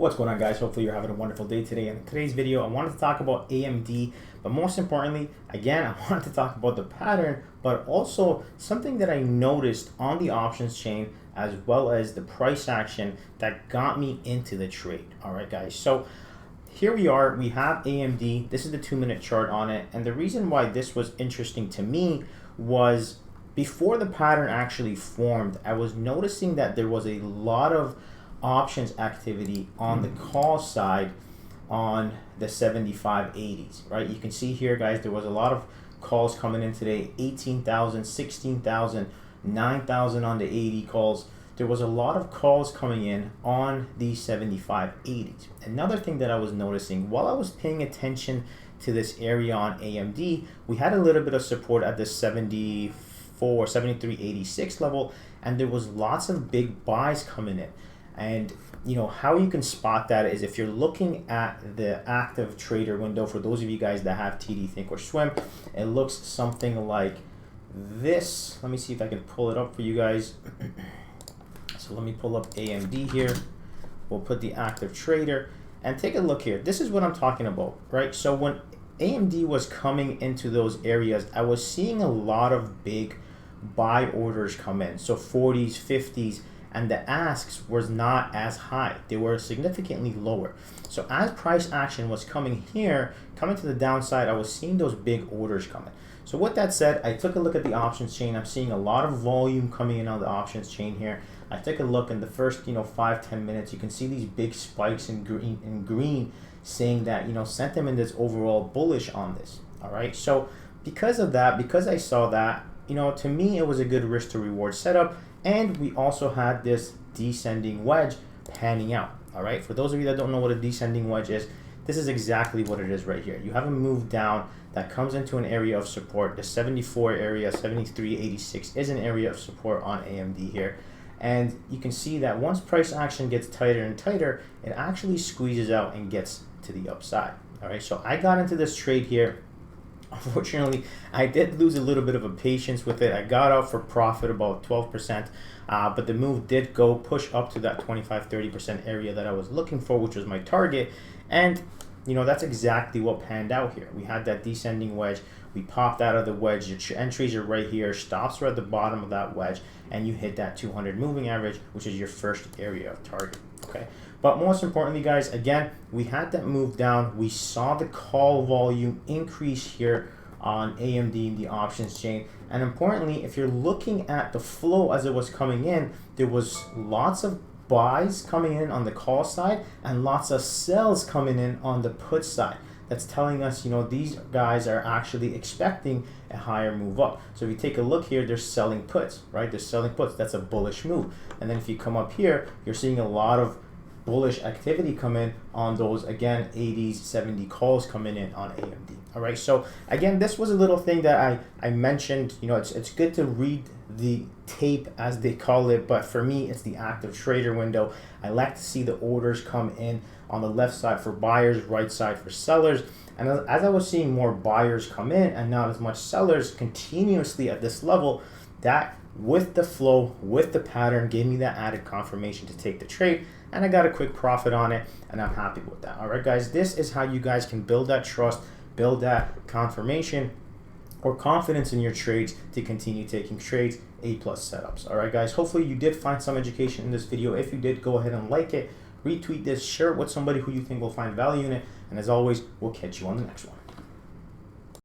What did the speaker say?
What's going on, guys? Hopefully you're having a wonderful day today. And in today's video, I wanted to talk about AMD, but most importantly, again, I wanted to talk about the pattern, but also something that I noticed on the options chain as well as the price action that got me into the trade. All right, guys. So here we are. We have AMD. This is the 2-minute chart on it. And the reason why this was interesting to me was before the pattern actually formed, I was noticing that there was a lot of options activity on the call side on the 75.80s, right? You can see here, guys, there was a lot of calls coming in today, 18,000, 16,000, 9,000 on the 80 calls. There was a lot of calls coming in on the 75.80s. Another thing that I was noticing while I was paying attention to this area on AMD, we had a little bit of support at the 73.86 level, and there was lots of big buys coming in. And you know how you can spot that is if you're looking at the active trader window. For those of you guys that have TD Think or Swim, it looks something like this. Let me see if I can pull it up for you guys. So let me pull up AMD here. We'll put the active trader and take a look here. This is what I'm talking about, right? So when AMD was coming into those areas, I was seeing a lot of big buy orders come in. So 40s, 50s, and the asks was not as high. They were significantly lower. So as price action was coming here, coming to the downside, I was seeing those big orders coming. So with that said, I took a look at the options chain. I'm seeing a lot of volume coming in on the options chain here. I took a look in the first 5-10 minutes. You can see these big spikes in green saying that sentiment is overall bullish on this. All right. So because of that, because I saw that, to me it was a good risk to reward setup. And we also had this descending wedge panning out. All right. For those of you that don't know what a descending wedge is, this is exactly what it is right here. You have a move down that comes into an area of support. The 74 area, 73.86 is an area of support on AMD here. And you can see that once price action gets tighter and tighter, it actually squeezes out and gets to the upside. All right. So I got into this trade here. Unfortunately, I did lose a little bit of a patience with it. I got out for profit about 12%, but the move did go push up to that 25-30% area that I was looking for, which was my target. And that's exactly what panned out here. We had that descending wedge. We popped out of the wedge. Your entries are right here. Stops are at the bottom of that wedge, and you hit that 200 moving average, which is your first area of target. Okay. But most importantly, guys, again, we had that move down. We saw the call volume increase here on AMD in the options chain. And importantly, if you're looking at the flow as it was coming in, there was lots of buys coming in on the call side and lots of sells coming in on the put side. That's telling us, these guys are actually expecting a higher move up. So if you take a look here, they're selling puts, right? They're selling puts. That's a bullish move. And then if you come up here, you're seeing a lot of bullish activity come in on those, again, 80s, 70 calls coming in on AMD. All right. So again, this was a little thing that I mentioned. It's good to read the tape, as they call it, but for me, it's the active trader window. I like to see the orders come in on the left side for buyers, right side for sellers. And as I was seeing more buyers come in and not as much sellers continuously at this level, that with the flow, with the pattern, gave me that added confirmation to take the trade. And I got a quick profit on it, and I'm happy with that. All right, guys, this is how you guys can build that trust, build that confirmation or confidence in your trades to continue taking trades, A+ setups. All right, guys, hopefully you did find some education in this video. If you did, go ahead and like it, retweet this, share it with somebody who you think will find value in it. And as always, we'll catch you on the next one.